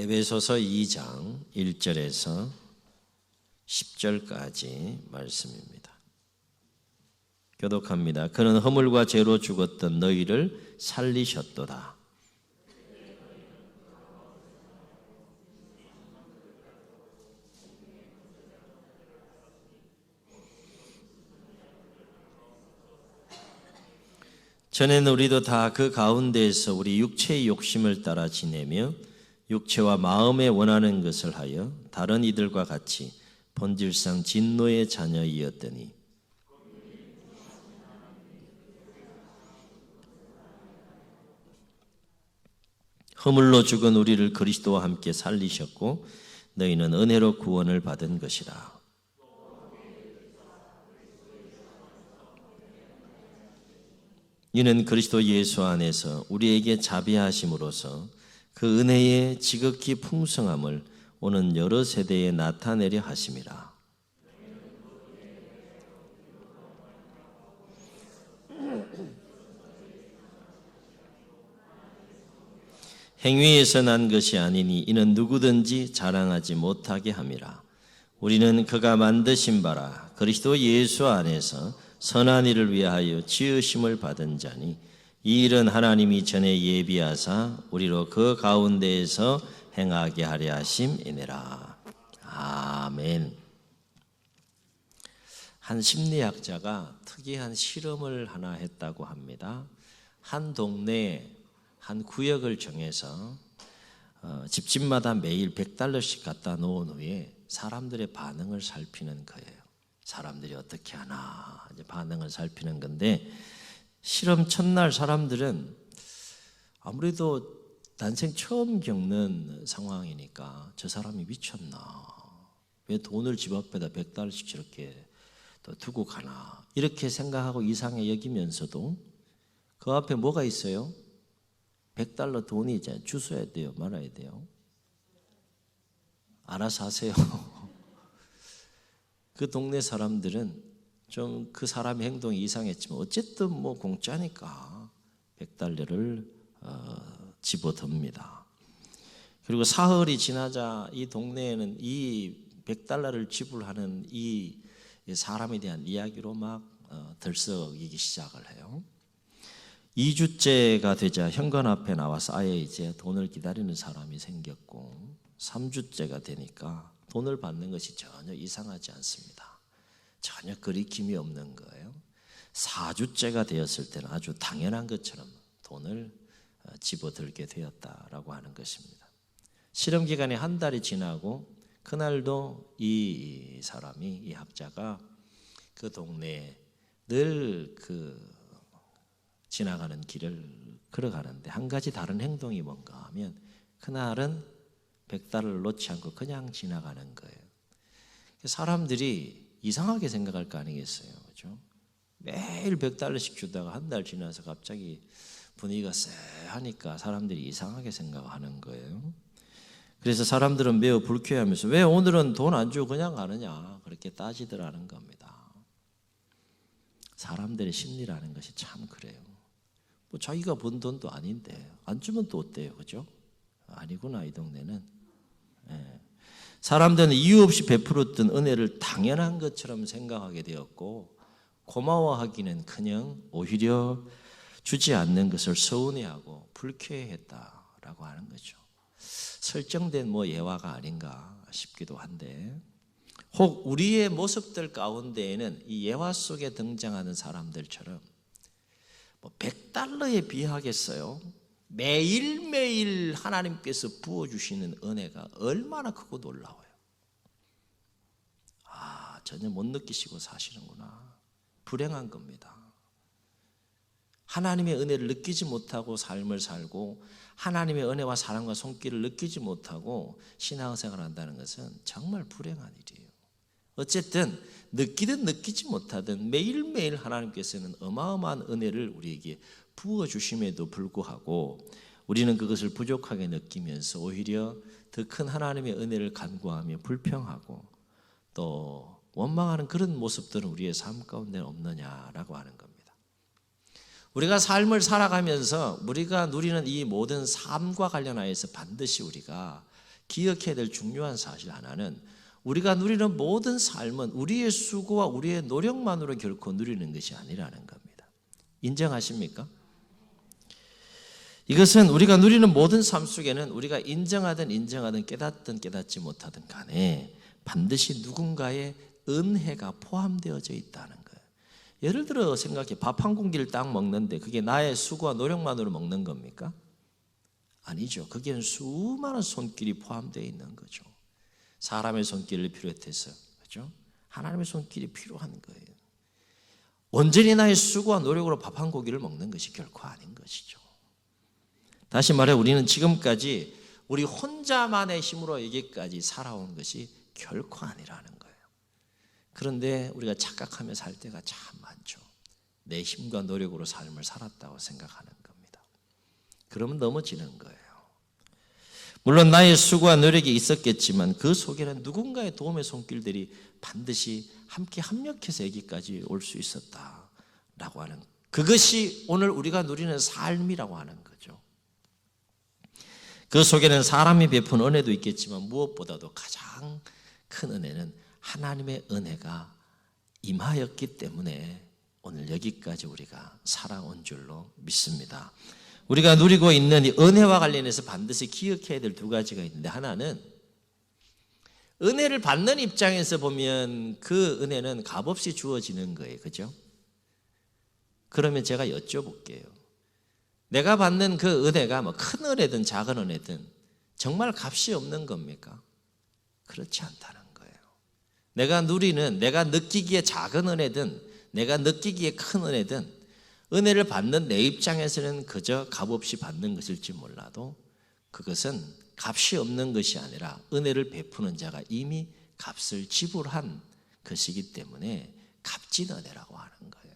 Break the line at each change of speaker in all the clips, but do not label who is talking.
에베소서 2장 1절에서 10절까지 말씀입니다. 교독합니다. 그는 허물과 죄로 죽었던 너희를 살리셨도다. 전에는 우리도 다 그 가운데에서 우리 육체의 욕심을 따라 지내며 육체와 마음에 원하는 것을 하여 다른 이들과 같이 본질상 진노의 자녀이었더니 허물로 죽은 우리를 그리스도와 함께 살리셨고 너희는 은혜로 구원을 받은 것이라. 이는 그리스도 예수 안에서 우리에게 자비하심으로써 그 은혜의 지극히 풍성함을 오는 여러 세대에 나타내려 하심이라. 행위에서 난 것이 아니니 이는 누구든지 자랑하지 못하게 함이라. 우리는 그가 만드신 바라 그리스도 예수 안에서 선한 일을 위하여 지으심을 받은 자니 이 일은 하나님이 전에 예비하사 우리로 그 가운데에서 행하게 하려 하심이니라. 아멘. 한 심리학자가 특이한 실험을 하나 했다고 합니다. 한 동네에 한 구역을 정해서 집집마다 매일 $100씩 갖다 놓은 후에 사람들의 반응을 살피는 거예요. 사람들이 어떻게 하나 이제 반응을 살피는 건데, 실험 첫날 사람들은 아무래도 난생 처음 겪는 상황이니까 저 사람이 미쳤나, 왜 돈을 집 앞에다 $100씩 저렇게 또 두고 가나 이렇게 생각하고 이상해 여기면서도 그 앞에 뭐가 있어요? $100 돈이 이제 주워야 돼요, 말아야 돼요? 알아서 하세요. 그 동네 사람들은 좀 그 사람의 행동이 이상했지만 어쨌든 뭐 공짜니까 $100를 집어듭니다. 그리고 사흘이 지나자 이 동네에는 이 $100를 지불하는 이 사람에 대한 이야기로 막 들썩이기 시작을 해요. 2주째가 되자 현관 앞에 나와서 아예 이제 돈을 기다리는 사람이 생겼고, 3주째가 되니까 돈을 받는 것이 전혀 이상하지 않습니다. 전혀 거리낌이 없는 거예요. 4주째가 되었을 때는 아주 당연한 것처럼 돈을 집어들게 되었다라고 하는 것입니다. 실험 기간이 한 달이 지나고 그날도 이 사람이, 이 학자가 그 동네에 늘 지나가는 길을 걸어가는데 한 가지 다른 행동이 뭔가 하면 그날은 $100을 놓지 않고 그냥 지나가는 거예요. 사람들이 이상하게 생각할 거 아니겠어요, 그렇죠? 매일 $100씩 주다가 한 달 지나서 갑자기 분위기가 쎄하니까 사람들이 이상하게 생각하는 거예요. 그래서 사람들은 매우 불쾌해하면서 왜 오늘은 돈 안 주고 그냥 가느냐 그렇게 따지더라는 겁니다. 사람들의 심리라는 것이 참 그래요. 뭐 자기가 번 돈도 아닌데 안 주면 또 어때요, 그죠? 아니구나, 이 동네는. 사람들은 이유 없이 베풀었던 은혜를 당연한 것처럼 생각하게 되었고, 고마워하기는커녕 오히려 주지 않는 것을 서운해하고 불쾌했다라고 하는 거죠. 설정된 뭐 예화가 아닌가 싶기도 한데, 혹 우리의 모습들 가운데에는 이 예화 속에 등장하는 사람들처럼 뭐 $100에 비하겠어요? 매일매일 하나님께서 부어주시는 은혜가 얼마나 크고 놀라워요. 전혀 못 느끼시고 사시는구나. 불행한 겁니다. 하나님의 은혜를 느끼지 못하고 삶을 살고 하나님의 은혜와 사랑과 손길을 느끼지 못하고 신앙생활을 한다는 것은 정말 불행한 일이에요. 어쨌든 느끼든 느끼지 못하든 매일매일 하나님께서는 어마어마한 은혜를 우리에게 부어주심에도 불구하고 우리는 그것을 부족하게 느끼면서 오히려 더 큰 하나님의 은혜를 간구하며 불평하고 또 원망하는 그런 모습들은 우리의 삶 가운데 없느냐라고 하는 겁니다. 우리가 삶을 살아가면서 우리가 누리는 이 모든 삶과 관련하여서 반드시 우리가 기억해야 될 중요한 사실 하나는 우리가 누리는 모든 삶은 우리의 수고와 우리의 노력만으로 결코 누리는 것이 아니라는 겁니다. 인정하십니까? 이것은 우리가 누리는 모든 삶 속에는 우리가 인정하든 깨닫지 못하든 간에 반드시 누군가의 은혜가 포함되어져 있다는 거예요. 예를 들어 생각해, 밥 한 공기를 딱 먹는데 그게 나의 수고와 노력만으로 먹는 겁니까? 아니죠. 거기에는 수많은 손길이 포함되어 있는 거죠. 사람의 손길을 비롯해서, 그렇죠? 하나님의 손길이 필요한 거예요. 온전히 나의 수고와 노력으로 밥 한 고기를 먹는 것이 결코 아닌 것이죠. 다시 말해 우리는 지금까지 우리 혼자만의 힘으로 여기까지 살아온 것이 결코 아니라는 거예요. 그런데 우리가 착각하며 살 때가 참 많죠. 내 힘과 노력으로 삶을 살았다고 생각하는 겁니다. 그러면 넘어지는 거예요. 물론 나의 수고와 노력이 있었겠지만 그 속에는 누군가의 도움의 손길들이 반드시 함께 합력해서 여기까지 올 수 있었다라고 하는, 그것이 오늘 우리가 누리는 삶이라고 하는 거죠. 그 속에는 사람이 베푼 은혜도 있겠지만 무엇보다도 가장 큰 은혜는 하나님의 은혜가 임하였기 때문에 오늘 여기까지 우리가 살아온 줄로 믿습니다. 우리가 누리고 있는 이 은혜와 관련해서 반드시 기억해야 될 두 가지가 있는데, 하나는 은혜를 받는 입장에서 보면 그 은혜는 값없이 주어지는 거예요. 그죠? 그러면 제가 여쭤볼게요. 내가 받는 그 은혜가 뭐 큰 은혜든 작은 은혜든 정말 값이 없는 겁니까? 그렇지 않다는 거예요. 내가 느끼기에 작은 은혜든 내가 느끼기에 큰 은혜든 은혜를 받는 내 입장에서는 그저 값없이 받는 것일지 몰라도 그것은 값이 없는 것이 아니라 은혜를 베푸는 자가 이미 값을 지불한 것이기 때문에 값진 은혜라고 하는 거예요.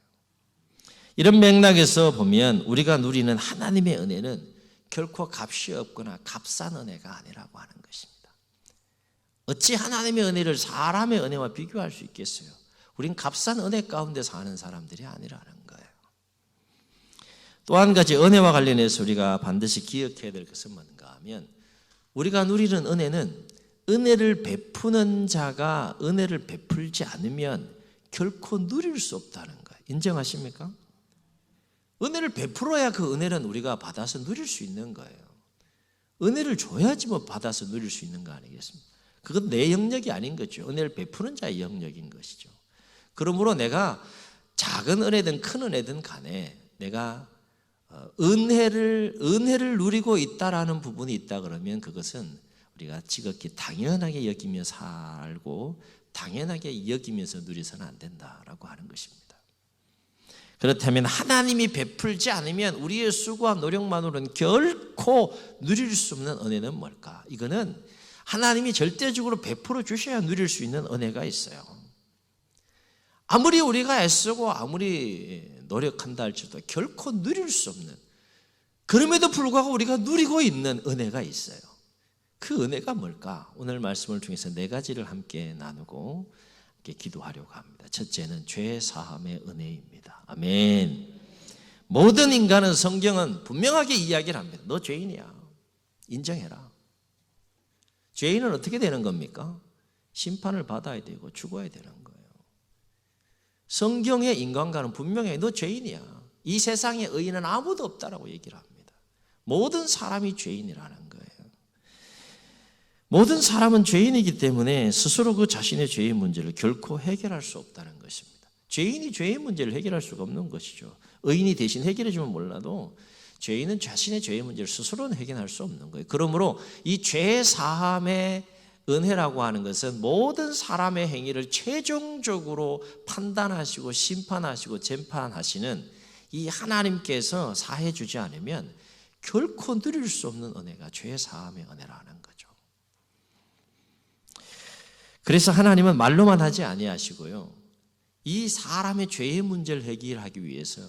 이런 맥락에서 보면 우리가 누리는 하나님의 은혜는 결코 값이 없거나 값싼 은혜가 아니라고 하는 것입니다. 어찌 하나님의 은혜를 사람의 은혜와 비교할 수 있겠어요? 우린 값싼 은혜 가운데 사는 사람들이 아니라는 거예요. 또 한 가지 은혜와 관련해서 우리가 반드시 기억해야 될 것은 뭔가 하면, 우리가 누리는 은혜는 은혜를 베푸는 자가 은혜를 베풀지 않으면 결코 누릴 수 없다는 거예요. 인정하십니까? 은혜를 베풀어야 그 은혜는 우리가 받아서 누릴 수 있는 거예요. 은혜를 줘야지 뭐 받아서 누릴 수 있는 거 아니겠습니까? 그건 내 영역이 아닌 거죠. 은혜를 베푸는 자의 영역인 것이죠. 그러므로 내가 작은 은혜든 큰 은혜든 간에 내가 은혜를 누리고 있다라는 부분이 있다 그러면 그것은 우리가 지극히 당연하게 여기며 살고 당연하게 여기면서 누려서는 안 된다라고 하는 것입니다. 그렇다면 하나님이 베풀지 않으면 우리의 수고와 노력만으로는 결코 누릴 수 없는 은혜는 뭘까? 이거는 하나님이 절대적으로 베풀어 주셔야 누릴 수 있는 은혜가 있어요. 아무리 우리가 애쓰고 아무리 노력한다 할지라도 결코 누릴 수 없는, 그럼에도 불구하고 우리가 누리고 있는 은혜가 있어요. 그 은혜가 뭘까? 오늘 말씀을 통해서 네 가지를 함께 나누고 함께 기도하려고 합니다. 첫째는 죄 사함의 은혜입니다. 아멘. 모든 인간은, 성경은 분명하게 이야기를 합니다. 너 죄인이야. 인정해라. 죄인은 어떻게 되는 겁니까? 심판을 받아야 되고 죽어야 되는 거예요. 성경의 인간과는 분명해. 너 죄인이야. 이 세상에 의인은 아무도 없다라고 얘기를 합니다. 모든 사람이 죄인이라는 거예요. 모든 사람은 죄인이기 때문에 스스로 그 자신의 죄의 문제를 결코 해결할 수 없다는 것입니다. 죄인이 죄의 문제를 해결할 수가 없는 것이죠. 의인이 대신 해결해 주면 몰라도 죄인은 자신의 죄의 문제를 스스로는 해결할 수 없는 거예요. 그러므로 이 죄 사함의 은혜라고 하는 것은 모든 사람의 행위를 최종적으로 판단하시고 심판하시고 재판하시는 이 하나님께서 사해 주지 않으면 결코 누릴 수 없는 은혜가 죄 사함의 은혜라는 거죠. 그래서 하나님은 말로만 하지 아니하시고요, 이 사람의 죄의 문제를 해결하기 위해서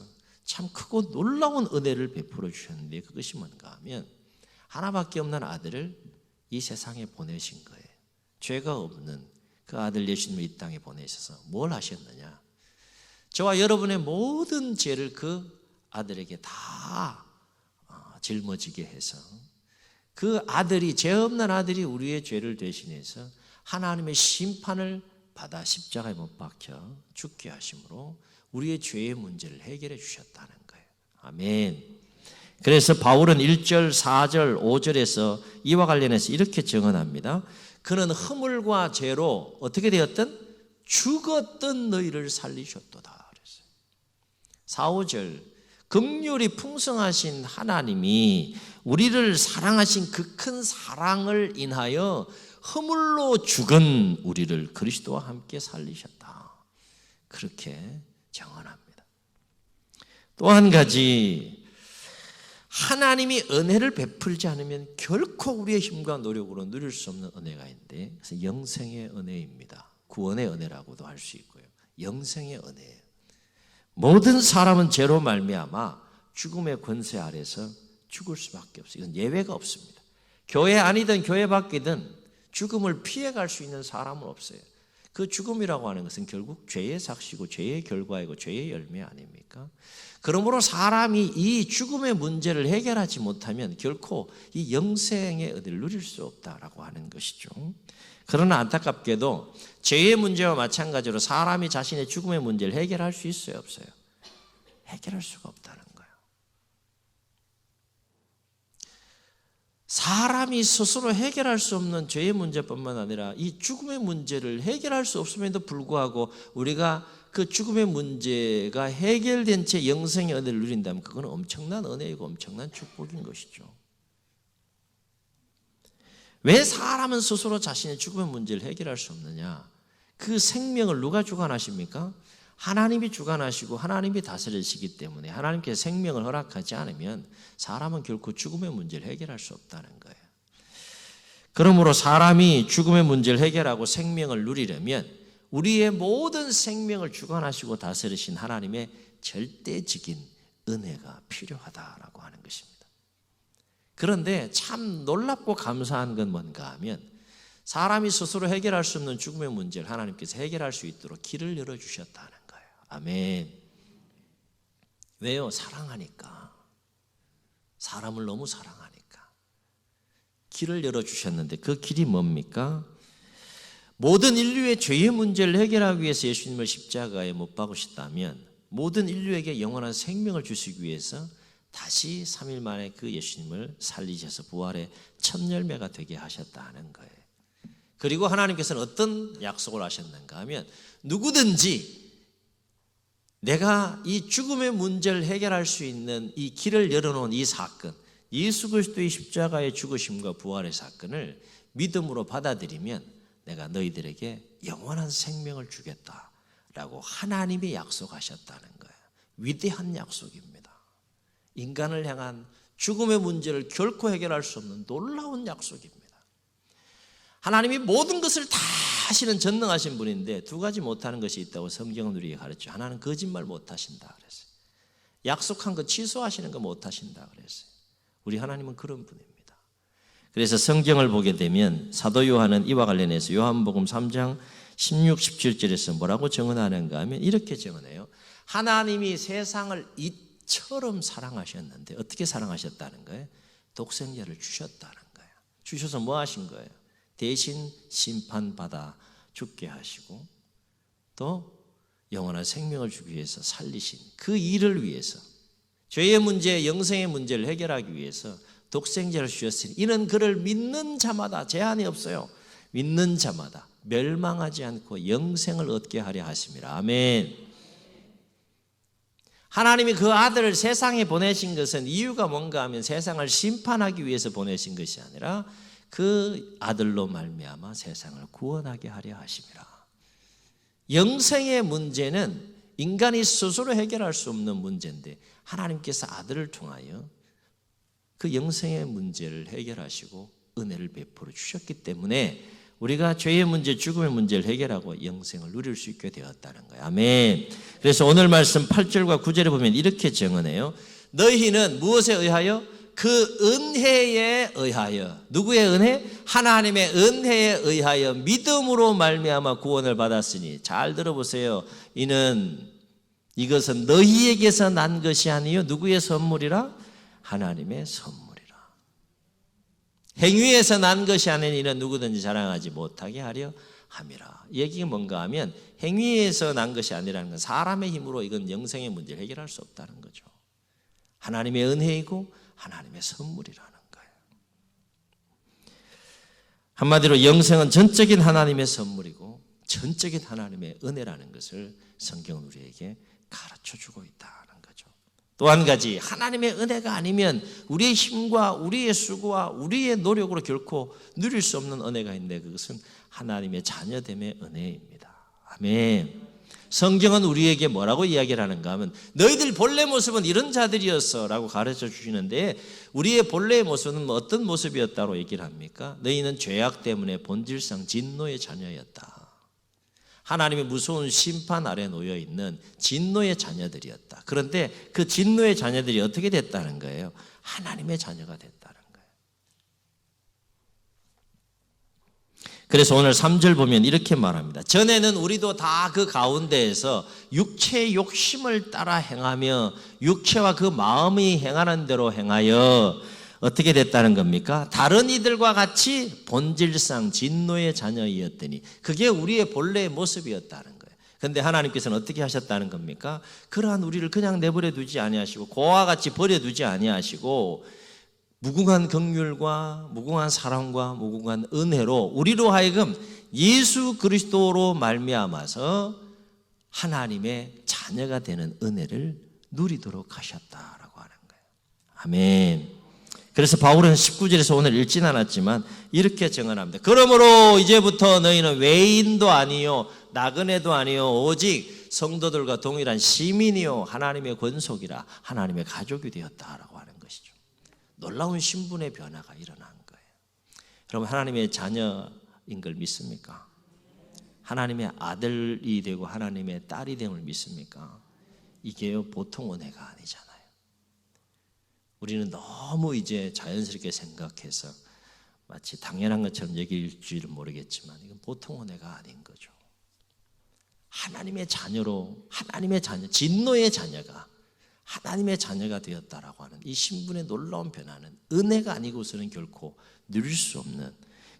참 크고 놀라운 은혜를 베풀어 주셨는데, 그것이 뭔가 하면 하나밖에 없는 아들을 이 세상에 보내신 거예요. 죄가 없는 그 아들 예수님을 이 땅에 보내셔서 뭘 하셨느냐? 저와 여러분의 모든 죄를 그 아들에게 다 짊어지게 해서 그 아들이, 죄 없는 아들이 우리의 죄를 대신해서 하나님의 심판을 받아 십자가에 못 박혀 죽게 하심으로 우리의 죄의 문제를 해결해 주셨다는 거예요. 아멘. 그래서 바울은 1절, 4절, 5절에서 이와 관련해서 이렇게 증언합니다. 그는 허물과 죄로 어떻게 되었든 죽었던 너희를 살리셨도다 그랬어요. 4, 5절, 긍휼이 풍성하신 하나님이 우리를 사랑하신 그 큰 사랑을 인하여 허물로 죽은 우리를 그리스도와 함께 살리셨다. 그렇게 증언합니다. 또 한 가지, 하나님이 은혜를 베풀지 않으면 결코 우리의 힘과 노력으로 누릴 수 없는 은혜가 있는데, 그래서 영생의 은혜입니다. 구원의 은혜라고도 할 수 있고요. 영생의 은혜예요. 모든 사람은 죄로 말미암아 죽음의 권세 아래서 죽을 수밖에 없어요. 이건 예외가 없습니다. 교회 아니든 교회 밖이든 죽음을 피해갈 수 있는 사람은 없어요. 그 죽음이라고 하는 것은 결국 죄의 삭시고 죄의 결과이고 죄의 열매 아닙니까? 그러므로 사람이 이 죽음의 문제를 해결하지 못하면 결코 이 영생의 은혜를 누릴 수 없다라고 하는 것이죠. 그러나 안타깝게도 죄의 문제와 마찬가지로 사람이 자신의 죽음의 문제를 해결할 수 있어요, 없어요? 해결할 수가 없다는 거예요. 사람이 스스로 해결할 수 없는 죄의 문제뿐만 아니라 이 죽음의 문제를 해결할 수 없음에도 불구하고 우리가 그 죽음의 문제가 해결된 채 영생의 은혜를 누린다면 그건 엄청난 은혜이고 엄청난 축복인 것이죠. 왜 사람은 스스로 자신의 죽음의 문제를 해결할 수 없느냐? 그 생명을 누가 주관하십니까? 하나님이 주관하시고 하나님이 다스리시기 때문에 하나님께서 생명을 허락하지 않으면 사람은 결코 죽음의 문제를 해결할 수 없다는 거예요. 그러므로 사람이 죽음의 문제를 해결하고 생명을 누리려면 우리의 모든 생명을 주관하시고 다스리신 하나님의 절대적인 은혜가 필요하다라고 하는 것입니다. 그런데 참 놀랍고 감사한 건 뭔가 하면 사람이 스스로 해결할 수 없는 죽음의 문제를 하나님께서 해결할 수 있도록 길을 열어주셨다는 거예요. 아멘. 왜요? 사랑하니까. 사람을 너무 사랑하니까. 길을 열어주셨는데 그 길이 뭡니까? 모든 인류의 죄의 문제를 해결하기 위해서 예수님을 십자가에 못 박으셨다면 모든 인류에게 영원한 생명을 주시기 위해서 다시 3일 만에 그 예수님을 살리셔서 부활의 첫 열매가 되게 하셨다는 거예요. 그리고 하나님께서는 어떤 약속을 하셨는가 하면 누구든지 내가 이 죽음의 문제를 해결할 수 있는 이 길을 열어놓은 이 사건, 예수 그리스도의 십자가의 죽으심과 부활의 사건을 믿음으로 받아들이면 내가 너희들에게 영원한 생명을 주겠다라고 하나님이 약속하셨다는 거예요. 위대한 약속입니다. 인간을 향한 죽음의 문제를 결코 해결할 수 없는 놀라운 약속입니다. 하나님이 모든 것을 다 하시는 전능하신 분인데 두 가지 못하는 것이 있다고 성경은 우리에게 가르쳐요. 하나는 거짓말 못하신다 그랬어요. 약속한 거 취소하시는 거 못하신다 그랬어요. 우리 하나님은 그런 분입니다. 그래서 성경을 보게 되면 사도 요한은 이와 관련해서 요한복음 3장 16, 17절에서 뭐라고 증언하는가 하면 이렇게 증언해요. 하나님이 세상을 이처럼 사랑하셨는데 어떻게 사랑하셨다는 거예요? 독생자를 주셨다는 거예요. 주셔서 뭐 하신 거예요? 대신 심판받아 죽게 하시고 또 영원한 생명을 주기 위해서 살리신 그 일을 위해서 죄의 문제, 영생의 문제를 해결하기 위해서 독생자를 주셨으니 이는 그를 믿는 자마다 제한이 없어요. 믿는 자마다 멸망하지 않고 영생을 얻게 하려 하심이라. 아멘. 하나님이 그 아들을 세상에 보내신 것은 이유가 뭔가 하면 세상을 심판하기 위해서 보내신 것이 아니라 그 아들로 말미암아 세상을 구원하게 하려 하심이라. 영생의 문제는 인간이 스스로 해결할 수 없는 문제인데 하나님께서 아들을 통하여 그 영생의 문제를 해결하시고 은혜를 베풀어 주셨기 때문에 우리가 죄의 문제, 죽음의 문제를 해결하고 영생을 누릴 수 있게 되었다는 거예요. 아멘. 그래서 오늘 말씀 8절과 9절에 보면 이렇게 증언해요. 너희는 무엇에 의하여? 그 은혜에 의하여. 누구의 은혜? 하나님의 은혜에 의하여 믿음으로 말미암아 구원을 받았으니. 잘 들어보세요. 이것은 너희에게서 난 것이 아니요 누구의 선물이라? 하나님의 선물이라. 행위에서 난 것이 아닌 이는 누구든지 자랑하지 못하게 하려 함이라. 이 얘기가 뭔가 하면 행위에서 난 것이 아니라는 건 사람의 힘으로 이건 영생의 문제를 해결할 수 없다는 거죠. 하나님의 은혜이고 하나님의 선물이라는 거예요. 한마디로 영생은 전적인 하나님의 선물이고 전적인 하나님의 은혜라는 것을 성경은 우리에게 가르쳐주고 있다는 거죠. 또 한 가지, 하나님의 은혜가 아니면 우리의 힘과 우리의 수고와 우리의 노력으로 결코 누릴 수 없는 은혜가 있는데 그것은 하나님의 자녀됨의 은혜입니다. 아멘. 성경은 우리에게 뭐라고 이야기를 하는가 하면 너희들 본래 모습은 이런 자들이었어 라고 가르쳐 주시는데 우리의 본래의 모습은 어떤 모습이었다고 얘기를 합니까? 너희는 죄악 때문에 본질상 진노의 자녀였다. 하나님의 무서운 심판 아래 놓여 있는 진노의 자녀들이었다. 그런데 그 진노의 자녀들이 어떻게 됐다는 거예요? 하나님의 자녀가 됐다는 거예요. 그래서 오늘 3절 보면 이렇게 말합니다. 전에는 우리도 다 그 가운데에서 육체의 욕심을 따라 행하며 육체와 그 마음이 행하는 대로 행하여 어떻게 됐다는 겁니까? 다른 이들과 같이 본질상 진노의 자녀이었더니 그게 우리의 본래의 모습이었다는 거예요. 그런데 하나님께서는 어떻게 하셨다는 겁니까? 그러한 우리를 그냥 내버려 두지 아니하시고 고와 같이 버려두지 아니하시고 무궁한 긍휼과 무궁한 사랑과 무궁한 은혜로 우리로 하여금 예수 그리스도로 말미암아서 하나님의 자녀가 되는 은혜를 누리도록 하셨다라고 하는 거예요. 아멘. 그래서 바울은 19절에서 오늘 읽진 않았지만 이렇게 증언합니다. 그러므로 이제부터 너희는 외인도 아니요 나그네도 아니요 오직 성도들과 동일한 시민이요 하나님의 권속이라 하나님의 가족이 되었다라고 하는 것이죠. 놀라운 신분의 변화가 일어난 거예요. 여러분 하나님의 자녀인 걸 믿습니까? 하나님의 아들이 되고 하나님의 딸이 됨을 믿습니까? 이게요 보통 은혜가 아니잖아요. 우리는 너무 이제 자연스럽게 생각해서 마치 당연한 것처럼 얘기일지는 모르겠지만 이건 보통 은혜가 아닌 거죠. 하나님의 자녀로 하나님의 자녀, 진노의 자녀가 하나님의 자녀가 되었다라고 하는 이 신분의 놀라운 변화는 은혜가 아니고서는 결코 누릴 수 없는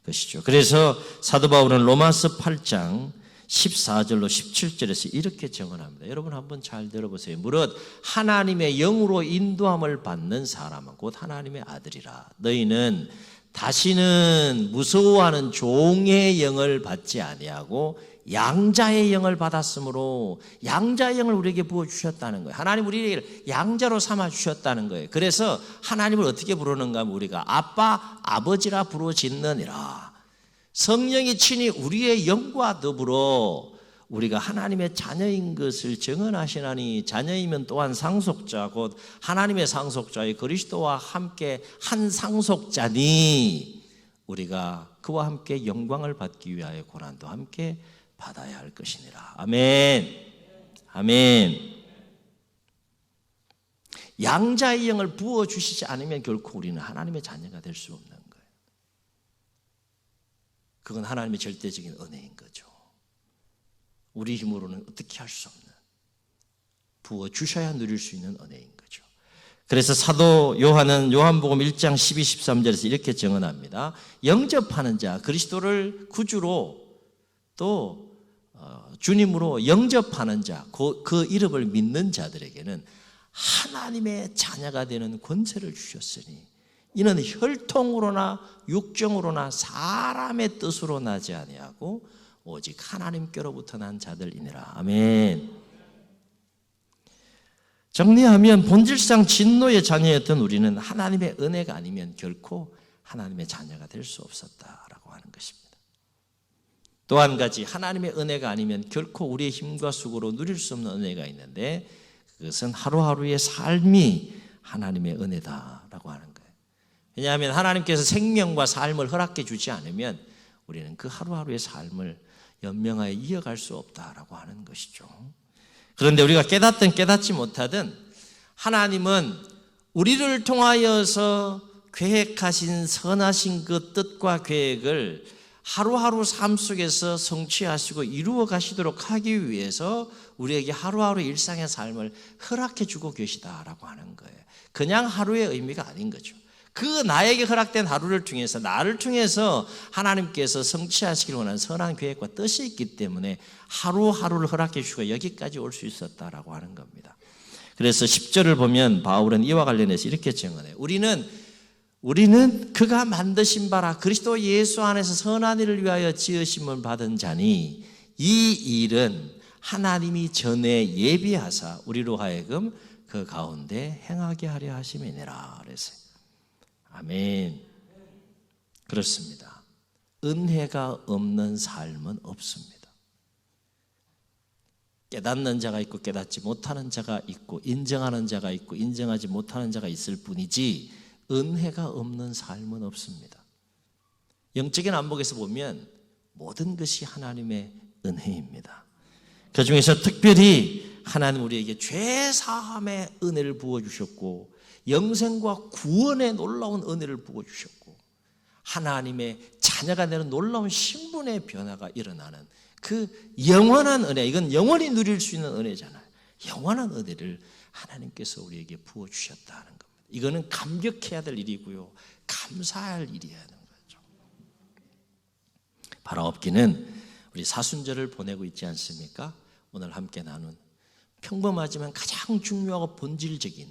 것이죠. 그래서 사도 바울은 로마서 8장 14절로 17절에서 이렇게 증언합니다. 여러분 한번 잘 들어보세요. 무릇 하나님의 영으로 인도함을 받는 사람은 곧 하나님의 아들이라. 너희는 다시는 무서워하는 종의 영을 받지 아니하고 양자의 영을 받았으므로 양자의 영을 우리에게 부어주셨다는 거예요. 하나님 우리를 양자로 삼아주셨다는 거예요. 그래서 하나님을 어떻게 부르는가 하면 우리가 아빠, 아버지라 부르짖느니라. 성령이 친히 우리의 영과 더불어 우리가 하나님의 자녀인 것을 증언하시나니 자녀이면 또한 상속자 곧 하나님의 상속자의 그리스도와 함께 한 상속자니 우리가 그와 함께 영광을 받기 위하여 고난도 함께 받아야 할 것이니라. 아멘. 아멘. 양자의 영을 부어주시지 않으면 결코 우리는 하나님의 자녀가 될 수 없는 거예요. 그건 하나님의 절대적인 은혜인 거죠. 우리 힘으로는 어떻게 할 수 없는 부어주셔야 누릴 수 있는 은혜인 거죠. 그래서 사도 요한은 요한복음 1장 12, 13절에서 이렇게 증언합니다. 영접하는 자, 그리스도를 구주로 또 주님으로 영접하는 자, 그 이름을 믿는 자들에게는 하나님의 자녀가 되는 권세를 주셨으니 이는 혈통으로나 육정으로나 사람의 뜻으로 나지 아니하고 오직 하나님께로부터 난 자들이니라. 아멘. 정리하면 본질상 진노의 자녀였던 우리는 하나님의 은혜가 아니면 결코 하나님의 자녀가 될 수 없었다라고 하는 것입니다. 또 한 가지 하나님의 은혜가 아니면 결코 우리의 힘과 수고로 누릴 수 없는 은혜가 있는데 그것은 하루하루의 삶이 하나님의 은혜다라고 하는 거예요. 왜냐하면 하나님께서 생명과 삶을 허락해 주지 않으면 우리는 그 하루하루의 삶을 연명하여 이어갈 수 없다라고 하는 것이죠. 그런데 우리가 깨닫든 깨닫지 못하든 하나님은 우리를 통하여서 계획하신 선하신 그 뜻과 계획을 하루하루 삶 속에서 성취하시고 이루어 가시도록 하기 위해서 우리에게 하루하루 일상의 삶을 허락해 주고 계시다라고 하는 거예요. 그냥 하루의 의미가 아닌 거죠. 그 나에게 허락된 하루를 통해서 나를 통해서 하나님께서 성취하시기를 원하는 선한 계획과 뜻이 있기 때문에 하루하루를 허락해 주시고 여기까지 올 수 있었다라고 하는 겁니다. 그래서 10절을 보면 바울은 이와 관련해서 이렇게 증언해요. 우리는 그가 만드신 바라 그리스도 예수 안에서 선한 일을 위하여 지으심을 받은 자니 이 일은 하나님이 전에 예비하사 우리로 하여금 그 가운데 행하게 하려 하심이니라 그랬어요. 아멘. 그렇습니다. 은혜가 없는 삶은 없습니다. 깨닫는 자가 있고 깨닫지 못하는 자가 있고 인정하는 자가 있고 인정하지 못하는 자가 있을 뿐이지 은혜가 없는 삶은 없습니다. 영적인 안목에서 보면 모든 것이 하나님의 은혜입니다. 그 중에서 특별히 하나님 우리에게 죄 사함의 은혜를 부어주셨고 영생과 구원의 놀라운 은혜를 부어주셨고 하나님의 자녀가 되는 놀라운 신분의 변화가 일어나는 그 영원한 은혜, 이건 영원히 누릴 수 있는 은혜잖아요. 영원한 은혜를 하나님께서 우리에게 부어주셨다는 겁니다. 이거는 감격해야 될 일이고요, 감사할 일이어야 하는 거죠. 바라옵기는 우리 사순절을 보내고 있지 않습니까? 오늘 함께 나눈 평범하지만 가장 중요하고 본질적인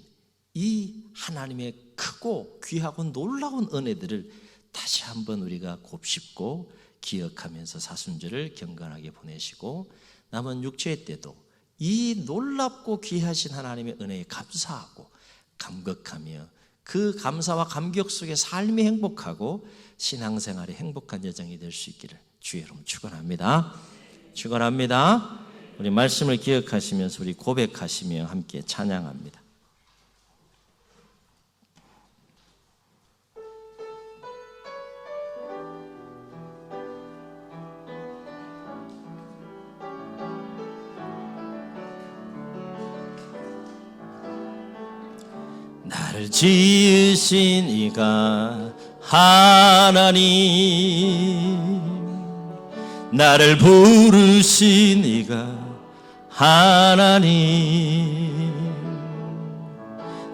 이 하나님의 크고 귀하고 놀라운 은혜들을 다시 한번 우리가 곱씹고 기억하면서 사순절을 경건하게 보내시고 남은 육체의 때도 이 놀랍고 귀하신 하나님의 은혜에 감사하고 감격하며 그 감사와 감격 속에 삶이 행복하고 신앙생활이 행복한 여정이 될 수 있기를 주의 이름으로 축원합니다. 축원합니다. 우리 말씀을 기억하시면서 우리 고백하시며 함께 찬양합니다. 나를 지으신 이가 하나님, 나를 부르신 이가 하나님,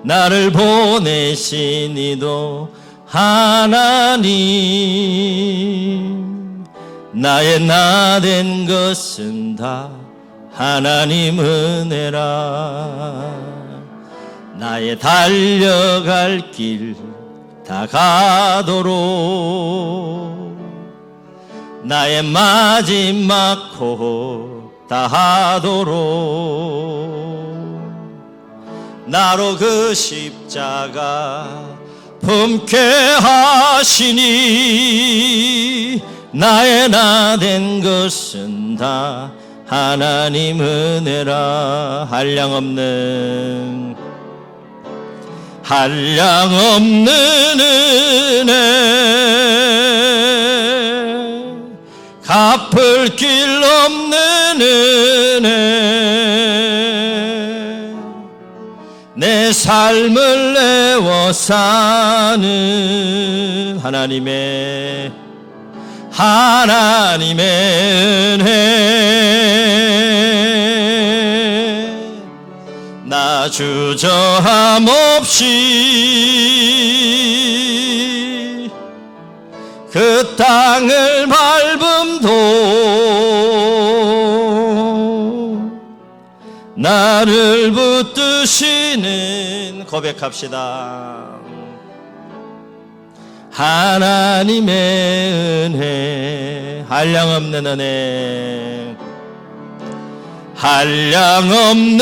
나를 보내신 이도 하나님, 나의 나 된 것은 다 하나님 은혜라. 나의 달려갈 길 다 가도록 나의 마지막 호흡 다 하도록 나로 그 십자가 품게 하시니 나의 나 된 것은 다 하나님 은혜라. 한량없는 은혜, 갚을 길 없는 은혜, 내 삶을 내어 사는 하나님의 은혜, 나 주저함 없이 그 땅을 밟음도 나를 붙드시는, 고백합시다. 하나님의 은혜, 한량없는 은혜, 한량없는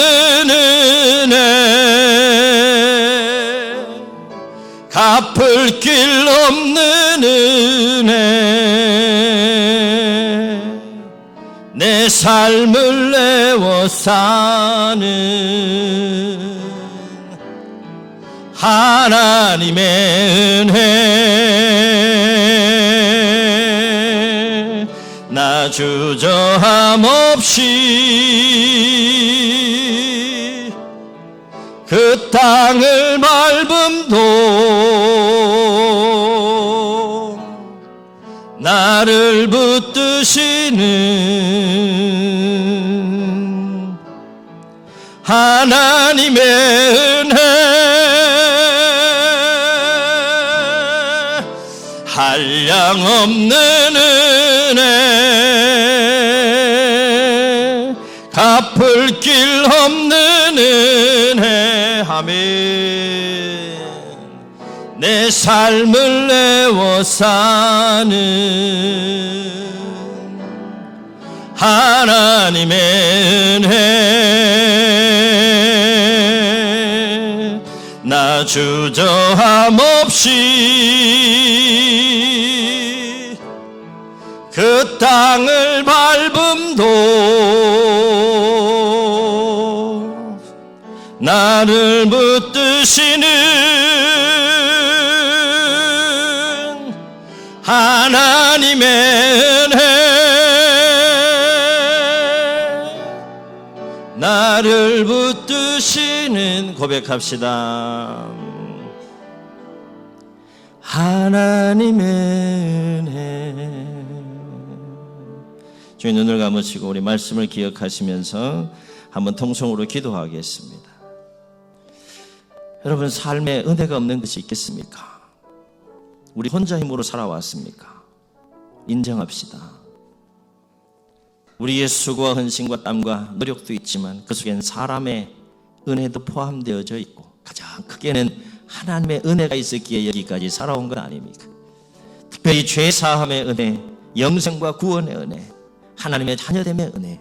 은혜, 갚을 길 없는 은혜, 내 삶을 내어 사는 하나님의 은혜, 나 주저함 없이 그 땅을 밟음도 나를 붙드시는 하나님의 은혜, 한량없는 은혜, 갚을 길 없는 은혜. 아멘. 내 삶을 내어 사는 하나님의 은혜, 나 주저함 없이 그 땅을 밟음도 나를 붙드시는 하나님의 은혜, 나를 붙드시는, 고백합시다. 하나님의 은혜. 주의 눈을 감으시고 우리 말씀을 기억하시면서 한번 통성으로 기도하겠습니다. 여러분, 삶에 은혜가 없는 것이 있겠습니까? 우리 혼자 힘으로 살아왔습니까? 인정합시다. 우리의 수고와 헌신과 땀과 노력도 있지만 그 속에는 사람의 은혜도 포함되어져 있고, 가장 크게는 하나님의 은혜가 있었기에 여기까지 살아온 건 아닙니까? 특별히 죄사함의 은혜, 영생과 구원의 은혜, 하나님의 자녀됨의 은혜,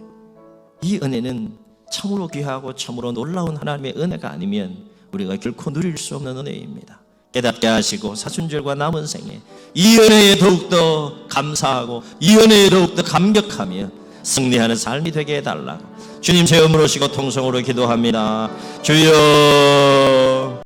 이 은혜는 참으로 귀하고 참으로 놀라운 하나님의 은혜가 아니면 우리가 결코 누릴 수 없는 은혜입니다. 깨닫게 하시고 사순절과 남은 생에 이 은혜에 더욱더 감사하고 이 은혜에 더욱더 감격하며 승리하는 삶이 되게 해달라고 주님 제 음으로 시고 통성으로 기도합니다. 주여